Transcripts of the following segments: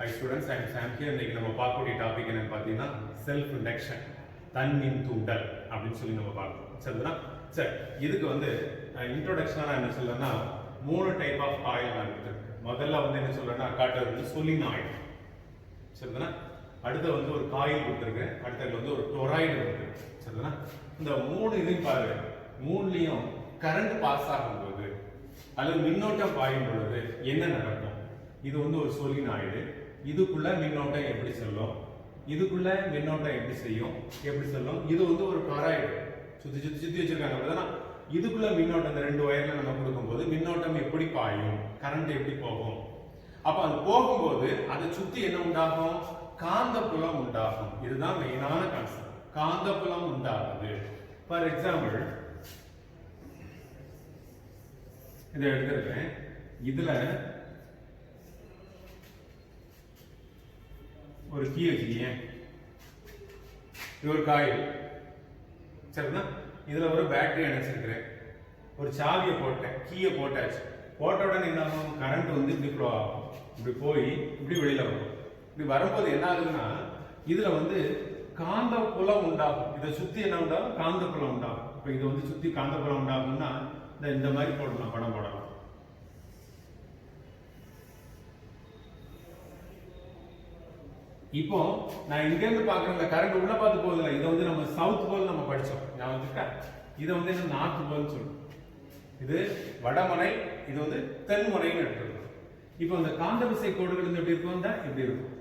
Hi students, I am Sam here. இன்னைக்கு நம்ம பார்க்கக்கூடிய டாபிக் என்னன்னு பார்த்தீங்கன்னா செல்ஃப் இண்டக்ஷன், தன்மின் தூண்டல் அப்படின்னு சொல்லி நம்ம பார்க்கணும். சரிங்களா? சரி, இதுக்கு வந்து இன்ட்ரோடக்ஷனா நான் என்ன சொல்றேன்னா 3 டைப் ஆஃப் காயில் நான் எடுத்துருக்கேன். முதல்ல வந்து என்ன சொல்றேன்னா காட்டுறது வந்து சொலினாய்டு. சரிங்களா? அடுத்து வந்து ஒரு காயில் கொடுத்துருக்கேன், அடுத்தது வந்து ஒரு டொராய்டு கொடுத்துருக்கேன். சரிங்களா? இந்த 3 இதையும் பாருங்க, 3லயும் கரண்ட் பாஸ் ஆகும்போது அல்லது மின்னோட்டம் பாயும் பொழுது என்ன நடக்கும்? இது வந்து ஒரு சொலினாய்டு. இதுக்குள்ள மின்னோட்டம் எப்படி செல்லும், இதுக்குள்ள மின்னோட்டம் எப்படி செய்யும், எப்படி செல்லும். இது வந்து ஒரு டொராய்டு, சுத்தி சுத்தி சுத்தி வச்சிருக்காங்க அப்படின்னா இதுக்குள்ள மின்னோட்டம் இந்த 2 வயர்ல நம்ம கொடுக்கும்போது மின்னோட்டம் எப்படி பாயும், கரண்ட் எப்படி போகும். அப்ப அது போகும்போது அதை சுத்தி என்ன உண்டாகும்? காந்தப்புலம் உண்டாகும். இதுதான் மெயினான கான்செப்ட், காந்தப்புலம் உண்டாகுது. ஃபார் எக்ஸாம்பிள் இதை எடுத்திருக்கேன். இதுல ஒரு கீ வச்சுக்கீங்க, இது ஒரு காயில். சரிங்களா? இதுல ஒரு பேட்டரி அணைச்சிருக்கிறேன், ஒரு சாவியை போட்டேன், கீயை போட்டாச்சு. போட்ட உடனே என்ன ஆகும்? கரண்ட் வந்து இப்படி ஃப்ளோ ஆகும், இப்படி போய் இப்படி வெளியில வரும். இப்படி வரும்போது என்ன ஆகுதுன்னா இதுல வந்து காந்த புலம் உண்டாகும். இதை சுத்தி என்ன உண்டாகும்? காந்த புலம் உண்டாகும். இப்ப இதை வந்து சுத்தி காந்த புலம் உண்டாகும்னா இந்த மாதிரி போடலாம், படம் போடலாம். இப்போ நான் இங்க இருந்து பாக்குறேன், கரண்ட் உள்ள பார்த்து போகுதுல, இதை வந்து நம்ம சவுத் போல் நம்ம படிச்சோம், ஞாபகம் இருக்கா? இதை வந்து என்ன நார்த் போல் சொல்றோம். இது வடமுனை, இது வந்து தென்முனைன்னு எடுத்துக்கிறோம். இப்போ அந்த காந்த விசை கோடுகள் வந்து எப்படி இருக்கும்? இப்படி இருக்கும்,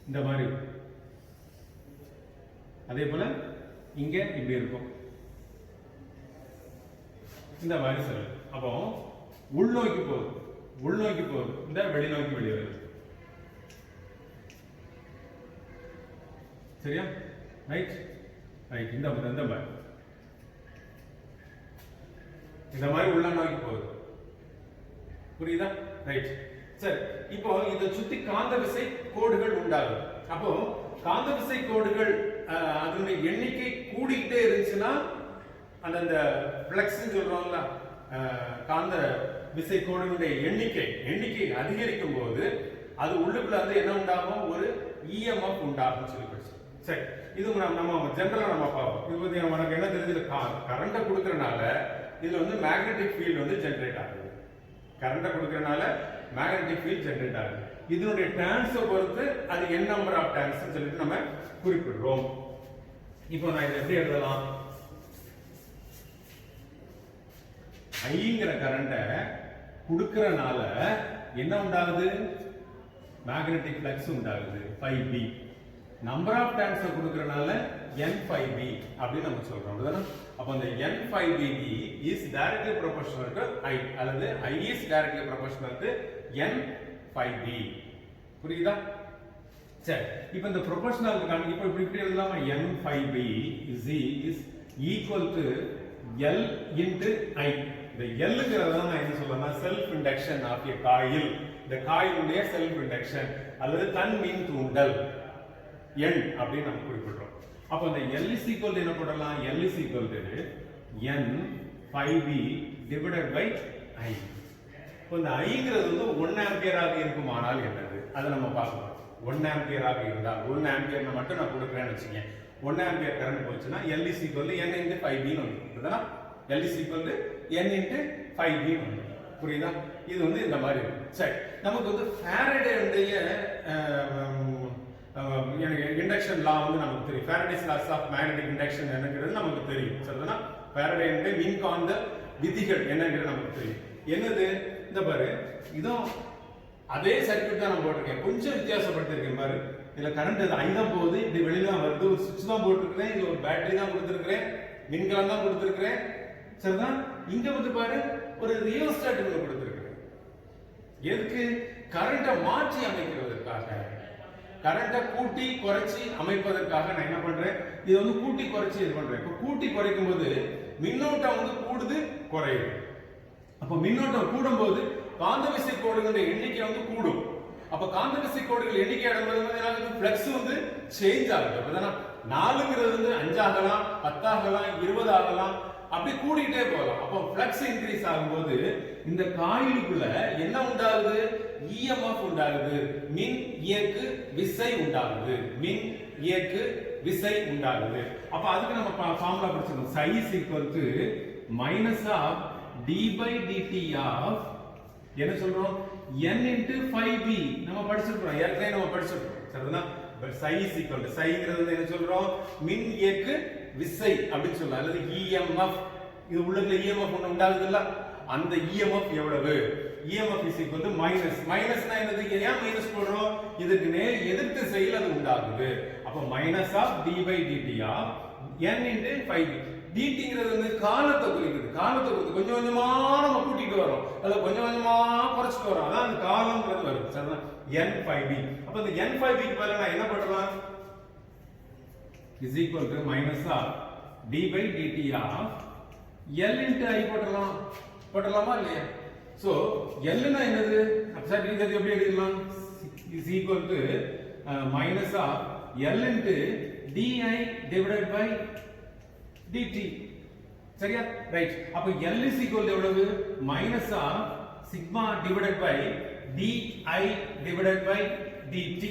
இந்த மாதிரி. அதே போல இங்க இப்படி இருக்கும், இந்த மாதிரி செல்லும். அப்போ உள்நோக்கி போகுது, உள்நோக்கி போகுது, இந்த வெளிநோக்கி வெளியே வருது. சரியா? Right right. இந்த மாதிரி இந்த மாதிரி உள்ள நோக்கி போகுது. புரியுதா? ரைட். சரி, இப்போ இதை சுத்தி காந்த விசை கோடுகள் உண்டாகும். அப்போ காந்த விசை கோடுகள் அதனுடைய எண்ணிக்கை கூடிக்கிட்டே இருந்துச்சுன்னா அந்த பிளக்ஸ் சொல்றோம்ல, காந்த விசை கோடுகளுடைய எண்ணிக்கை அதிகரிக்கும் போது அது உள்ளுக்குள்ள வந்து என்ன உண்டாகும்? ஒரு இஎம்எஃப் உண்டாகும் சொல்லி படிச்சோம். சரி, இது நம்ம ஜெனரலா நம்ம பார்ப்போம். இது வந்து நமக்கு என்ன தெரியுது? கரண்ட்டை கொடுக்கறனால இதுல வந்து மேக்னெட்டிக் ஃபீல்ட் வந்து ஜெனரேட் ஆகுது. கரண்ட்டை கொடுக்கறனால மேக்னெட்டிக் ஃபீல்ட் ஜெனரேட் ஆகுது. இதனுடைய டர்ன்ஸை பொறுத்து அது n நம்பர் ஆஃப் டர்ன்ஸ் சொல்லிட்டு நம்ம குறிப்பிடுறோம். இப்போ நான் இதை எப்படி எழுதலாம்? ஐங்கிற கரண்ட்டை கொடுக்கறனால என்ன உண்டாகுது? மேக்னெட்டிக் ஃப்ளக்ஸ் உண்டாகுது, 5B. Number of turns கொடுக்கறனால n5B அப்படி நம்ம சொல்றோம். அப்படிதானே? அப்ப அந்த n5B is directly proportional to I அல்லது I is directly proportional to n5B. புரியுதா? சரி, இப்போ இந்த ப்ரொபோர்ஷனல் இப்போ இப்படி எழுதலாமா? n5B is equal to L into I. இந்த Lங்கிறத நான் என்ன சொல்லலாம்? Self induction of a coil. இந்த காயிலுடைய செல்ஃப் இண்டக்ஷன் அல்லது தன்மின் தூண்டல் n அப்படி நம்ம குறிப்பிடுறோம். அப்ப அந்த L is equal to என்ன போடலாம்? L is equal to n5B divided by I. இப்போ இந்த Iங்கிறது வந்து 1 ஆம்பியர் ஆக இருக்குமானால் என்னது? அதை நம்ம பார்க்கலாம். 1 ஆம்பியர் ஆக இருந்தால் 1 ஆம்பியர் மட்டும் நான் கொடுக்குறேன்னு வச்சுக்கேன். 1 ஆம்பியர் கரண்ட் போச்சுன்னா L is equal to n into 5B ன்னு வந்துடும். L is equal to n into 5B ன்னு வந்துடும். புரியுதா? இது வந்து இந்த மாதிரி இருக்கும். சரி, நமக்கு வந்து ஃபாரடேயுடைய இண்டக்ஷன் லா வந்து நமக்கு தெரியும். Faraday's laws of magnetic induction என்னங்கிறது நமக்கு தெரியும். சரிதானா? ஃபாரடேயுடைய மின்காந்த விதிகள் என்னங்கிறது நமக்கு தெரியும். என்னது? இந்த பாரு, இதுவும் அதே சர்க்யூட் தான் நான் போட்டிருக்கேன், கொஞ்சம் வித்தியாசப்படுத்திருக்கேன் பாரு. இதுல கரண்ட் இது I தான் போகுது, இப்படி வெளியில தான் வருது. ஒரு சுவிட்ச் தான் போட்டிருக்கிறேன், இதுல ஒரு பேட்டரி தான் கொடுத்திருக்கிறேன், மின்கலம் தான் கொடுத்திருக்கிறேன். சரிதான்? இங்க வந்து பாரு, ஒரு ரியோஸ்டாட் கொடுத்திருக்கிறேன். எதுக்கு? கரண்ட்டை மாற்றி அமைக்கிறதுக்காக, கரண்ட்டை கூட்டி குறைச்சி அமைப்பதற்காக நான் என்ன பண்றேன்? இது வந்து கூட்டி குறைச்சி இது பண்றேன். இப்போ கூட்டி குறைக்கும் போது மின்னோட்டம் வந்து கூடுது, குறையுது. அப்ப மின்னோட்டம் கூடும் போது காந்த விசை கோடுகளுடைய எண்ணிக்கை வந்து கூடும். அப்ப காந்த விசை கோடுகள் எண்ணிக்கை அடைவது ஃப்ளக்ஸ் வந்து சேஞ்ச் ஆகுது. அப்படிதானே? 4ங்கிறது வந்து 5 ஆகலாம், 10 ஆகலாம், 20 ஆகலாம், அப்படி கூடிட்டே போகலாம். அப்போ ஃப்ளக்ஸ் இன்க்ரீஸ் ஆகும்போது இந்த காயிலுக்குள்ள என்ன உண்டாகுது? EMF உண்டாகுது, மின் இயக்கு விசை உண்டாகுது, மின் இயக்கு விசை உண்டாகுது. அப்ப அதுக்கு நம்ம ஃபார்முலா படிச்சிருக்கோம். psi is equal to minus of d by dt of என்ன சொல்றோம் n into 5b நம்ம படிச்சிருக்கோம், ஏற்கனவே நம்ம படிச்சிருக்கோம். சரிதானா? But psi is equal to psiங்கிறது என்ன சொல்றோம் மின் இயக்கு விசை அப்படி சொல்லலாம், அல்லது EMF. இது உள்ளுக்குள்ள EMF ஒண்ணு உண்டாகுது இல்ல, அந்த EMF எவ்வளவு? EMF is equal to minus. மைனஸ்னா என்னது? ஏன் மைனஸ் போடுறோம்? இதுக்கு நேர் எதிர் திசையில் அது உண்டாகுது. அப்ப minus of d by dt of n into 5b. dtங்கிறது வந்து காலத்தை குறிக்குது. காலத்தை குறித்து கொஞ்சம் கொஞ்சமா நம்ம கூட்டிட்டு வரோம், அத கொஞ்சம் கொஞ்சமா குறைச்சிட்டு வரோம். அதான் அந்த காலம்ங்கிறது வருது. சரிதான்? n5b. அப்ப இந்த n5b க்கு பதிலா நான் என்ன பண்ணலாம்? is equal to minus of d by dt of L into I போடலாமா இல்லையா? சோ L னா என்னது? அப்ப இது எப்படி எழுதலாம்? is equal to minus of L into di divided by dt. சரியா? ரைட். அப்ப L is equal to எவ்வளவு? minus of sigma divided by di divided by dt.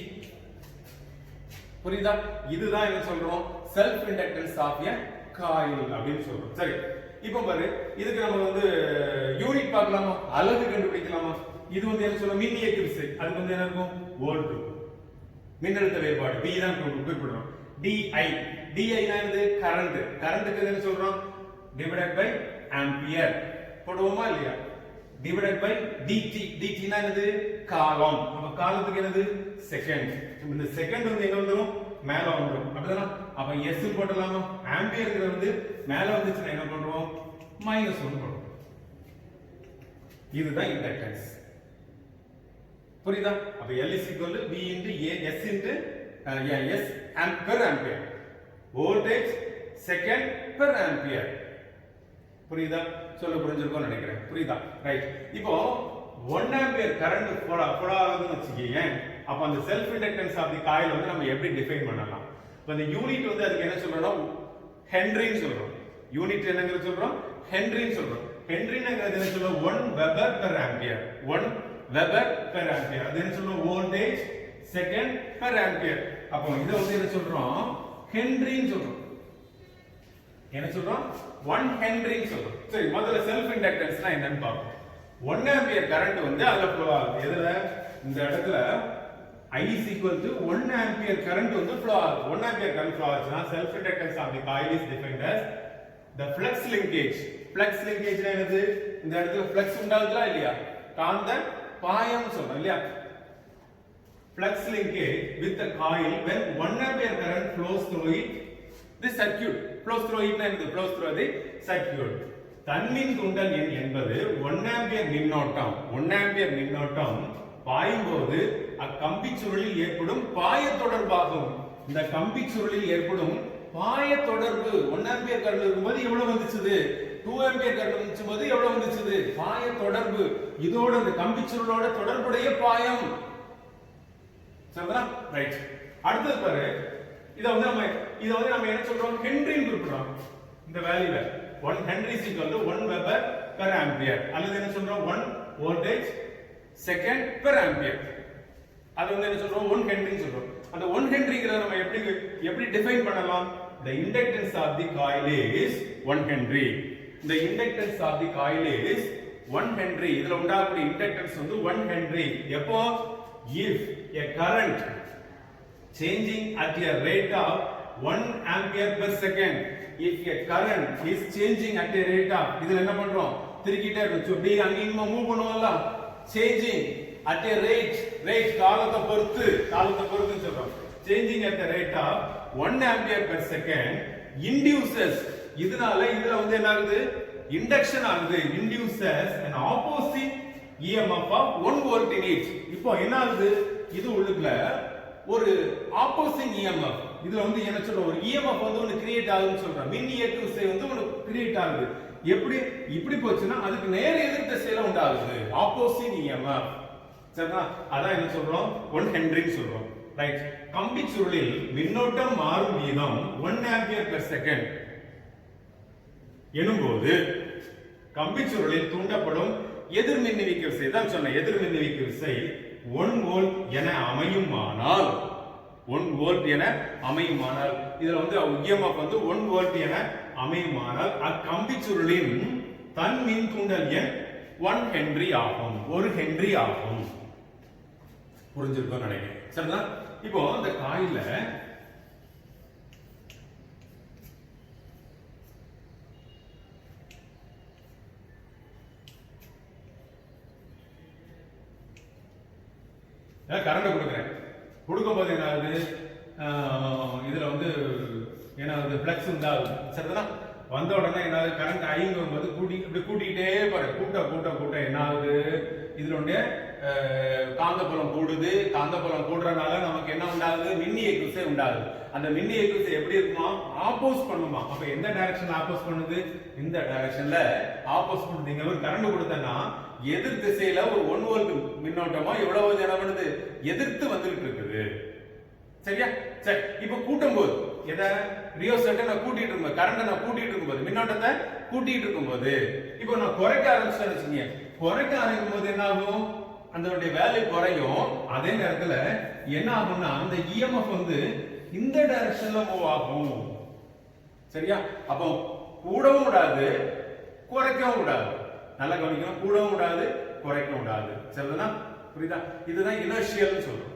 புரியுதா? இதுதான் என்ன சொல்றோம் self inductance of a coil அப்படின்னு சொல்றோம். சரி, இப்போ பாரு, இதுக்கு நம்ம வந்து யூனிட் பார்க்கலாமா, அலகு கண்டுபிடிக்கலாமா? இது வந்து என்ன சொல்றோம் மின் இயக்கு விசை, அதுக்கு வந்து என்ன இருக்கும் வோல்ட் இருக்கும். மின்னழுத்த வேறுபாடு V தான் குறிப்பிடுறோம். di di னா என்னது கரண்ட், கரண்ட்க்கு என்ன சொல்றோம் டிவைடட் பை ஆம்பியர் போடுவோமா இல்லையா? டிவைடட் பை dt, dt னா என்னது காலம். அப்ப காலத்துக்கு என்னது செகண்ட். இந்த செகண்ட் வந்து எங்க வந்துரும் மேல வந்துரும், அப்படிதானா? அப்ப s போடலாமா? ஆம்பியர்ங்கிறது வந்து மேல வந்துச்சுன்னா என்ன பண்றோம் -1 போடுறோம். இதுதான் இண்டக்டன்ஸ். புரியுதா? அப்ப L is equal to V into A S into S per ampere. voltage second per ampere. புரியுதா? சொல்ல புரிஞ்சிருக்கும்னு நினைக்கிறேன். புரியுதா? ரைட். இப்போ 1 ஆம்பியர் கரண்ட் ஃப்ளோ ஆகுதுன்னு வச்சுக்கீங்க. அப்ப அந்த self inductance of the coil வந்து நம்ம எப்படி டிஃபைன் பண்ணலாம்? இப்போ இந்த யூனிட் வந்து அதுக்கு என்ன சொல்றோம் ஹென்ரின்னு சொல்றோம். யூனிட் என்னங்கறது சொல்றோம் ஹென்ரின்னு சொல்றோம். ஹென்ரிங்கிறது என்ன சொல்றோம் 1 weber per ampere. 1 weber per ampere. அது என்ன சொல்றோம் வோல்டேஜ் செகண்ட் per ampere. அப்போ இத வந்து என்ன சொல்றோம் ஹென்ரின்னு சொல்றோம். என்ன சொல்றோம் 1 ஹென்ரின்னு சொல்றோம். சரி, முதல்ல செல்ஃப் இண்டக்டன்ஸ்னா என்னன்னு பாப்போம். 1 ஆம்பியர் கரண்ட் வந்து அதுல ஃப்ளோ ஆகுது. எதுல? இந்த இடத்துல I is equal to 1 ampere current வந்து ஃப்ளோ ஆகுது. 1 ஆம்பியர் கரண்ட் ஃப்ளோ ஆச்சுனா self inductance of the coil is defined as the flux linkage. flux linkage என்னது? இந்த இடத்துல flux உண்டாகுதா இல்லையா? காந்த பாயம் சொல்றோம் இல்லையா? flux linkage with the coil when 1 ampere current flows through it, the circuit flows through it and flows through the circuit. தன்மின் தூண்டல் எண் என்பது 1 ஆம்பியர் மின்னோட்டம் 1 ஆம்பியர் மின்னோட்டம் பாயும்போது அக்கம்பி சுருளில் ஏற்படும் பாய தொடர்பாகும். இந்த கம்பி சுருளில் ஏற்படும் பாய தொடர்பு 1 ஆம்பியர் கரண்ட் இருக்கும்போது எவ்வளவு வந்துச்சு? 2 ஆம்பியர் கரண்ட் வந்துச்சும்போது எவ்வளவு வந்துச்சு? பாய தொடர்பு. இதோட இந்த கம்பி சுருளோட தொடர்புடைய பாயம். சரிங்களா? ரைட். அடுத்து பாரு, இத வந்து நம்ம என்ன சொல்றோம் ஹென்ரின்னு குறிப்பிடுறோம். இந்த வேல்யூவை 1 Henry is equal to 1 weber per ampere. அல்லது என்ன சொல்றோம் 1 வோல்டேஜ் செகண்ட் per ampere. அது வந்து என்ன சொல்றோம் 1 ஹென்ரின்னு சொல்றோம். அந்த 1 ஹென்ரிங்கிறத நம்ம எப்படி டிஃபைன் பண்ணலாம்? the inductance of the coil is 1 henry. the inductance of the coil is 1 henry. இதுல உண்டாகக்கூடிய இண்டக்டன்ஸ் வந்து 1 henry. எப்போ? if a current changing at a rate of 1 ampere per second, if a current is changing at a rate of, இதுல என்ன பண்றோம் திருக்கிட்டே இருக்கு, அப்படியே அங்கேயுமா move பண்ணுவோம்ல, changing at a rate காலத்தை பொறுத்து சொல்றோம், changing at a rate of 1 ampere per second induces, இதனால இதுல வந்து என்ன ஆகுது induction ஆகுது, induces an opposite EMF of 1 volt in each. இப்போ என்ன ஆகுது இது உள்ளுக்குள்ள ஒரு ஆப்போசிங் EMF, இதுல வந்து என்ன சொல்றோம் ஒரு EMF வந்து ஒன்னு கிரியேட் ஆகுதுன்னு சொல்றோம். மின் இயக்கு விசை வந்து ஒன்னு கிரியேட் ஆகுது. எப்படி இப்படி போச்சுன்னா அதுக்கு நேர எதிர் திசையில உண்டாகுது ஆப்போசிட் EMF. சரிங்களா? அதான் என்ன சொல்றோம் 1 ஹென்ரின்னு சொல்றோம். ரைட். கம்பி சுருளில் மின்னோட்டம் மாறும் வீதம் 1 ஆம்பியர் per second எனும்போது கம்பி சுருளில் தூண்டப்படும் எதிர்மின்னிவிக்க விசை தான் சொன்னேன். எதிர்மின்னிவிக்க விசை 1 வோல்ட் என அமையுமானால் 1 வோல்ட் என அமையுமானால் இதுல வந்து EMF வந்து 1 வோல்ட் என அமையுமானால் அக்கம்பி சுருளின் தன் மின் தூண்டல் எண் 1 ஹென்றி ஆகும். 1 ஹென்றி ஆகும். புரிஞ்சிருக்கும் நினைக்கிறேன். சரிங்களா? இப்போ இந்த காயில கரண்ட் கொடுக்குறேன். கொடுக்கும்போது என்ன ஆகுது, இதுல வந்து என்ன ஆகுது, ஃப்ளக்ஸ் உண்டாகுது. சரிதானா? வந்த உடனே என்ன ஆகுது, கரண்ட் ஐங்கும் போது இப்படி கூட்டிக்கிட்டே போற கூட்ட என்ன ஆகுது, இதனுடைய காந்தப்புலம் கூடுது. காந்தப்புலம் கூடுறதுனால நமக்கு என்ன உண்டாகுது, மின்னியக்கு விசை உண்டாகுது. அந்த மின்னியக்கு விசை எப்படி இருக்குமா, ஆப்போஸ் பண்ணுமா. அப்ப எந்த டைரக்ஷன்ல ஆப்போஸ் பண்ணுது, இந்த டைரக்ஷன்ல ஆப்போஸ் பண்ணுது. நீங்க ஒரு கரண்ட் கொடுத்தனா எதிர் திசையில ஒரு 1 வோல்ட் மின்னோட்டமா எவ்வளவு என்ன பண்ணுது, எதிர்த்து வந்துட்டு இருக்குது. சரியா? சரி, இப்ப கூட்டும் போது எதை, ரியோஸ்டேட்டை நான் கூட்டிட்டு இருக்கும்போது, கரண்ட நான் கூட்டிட்டு இருக்கும்போது, மின்னோட்டத்தை கூட்டிட்டு இருக்கும்போது, இப்போ நான் குறைக்க ஆரம்பிச்சேன்னு வச்சுக்கீங்க. குறைக்க ஆரம்பிக்கும் போது என்ன ஆகும், அதனுடைய வேல்யூ குறையும். அதே நேரத்துல என்ன ஆகும்னா அந்த EMF வந்து இந்த டைரக்ஷன்ல மூவ் ஆகும். சரியா? அப்போ கூடவும் கூடாது, குறைக்கவும் கூடாது. நல்லா கவனிக்கணும். கூடவும் கூடாது, குறைக்கவும் கூடாது. சரிதானா? புரியுதா? இதுதான் இனர்ஷியல்னு சொல்றோம்.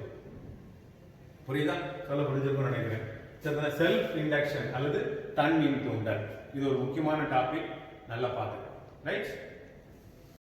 புரியுதா? சொல்ல புரிஞ்சிருக்கும்னு நினைக்கிறேன். சரிதானா? செல்ஃப் இண்டக்ஷன் அல்லது தன் மின் தூண்டல், இது ஒரு முக்கியமான டாபிக். நல்லா பாத்துக்க. ரைட்?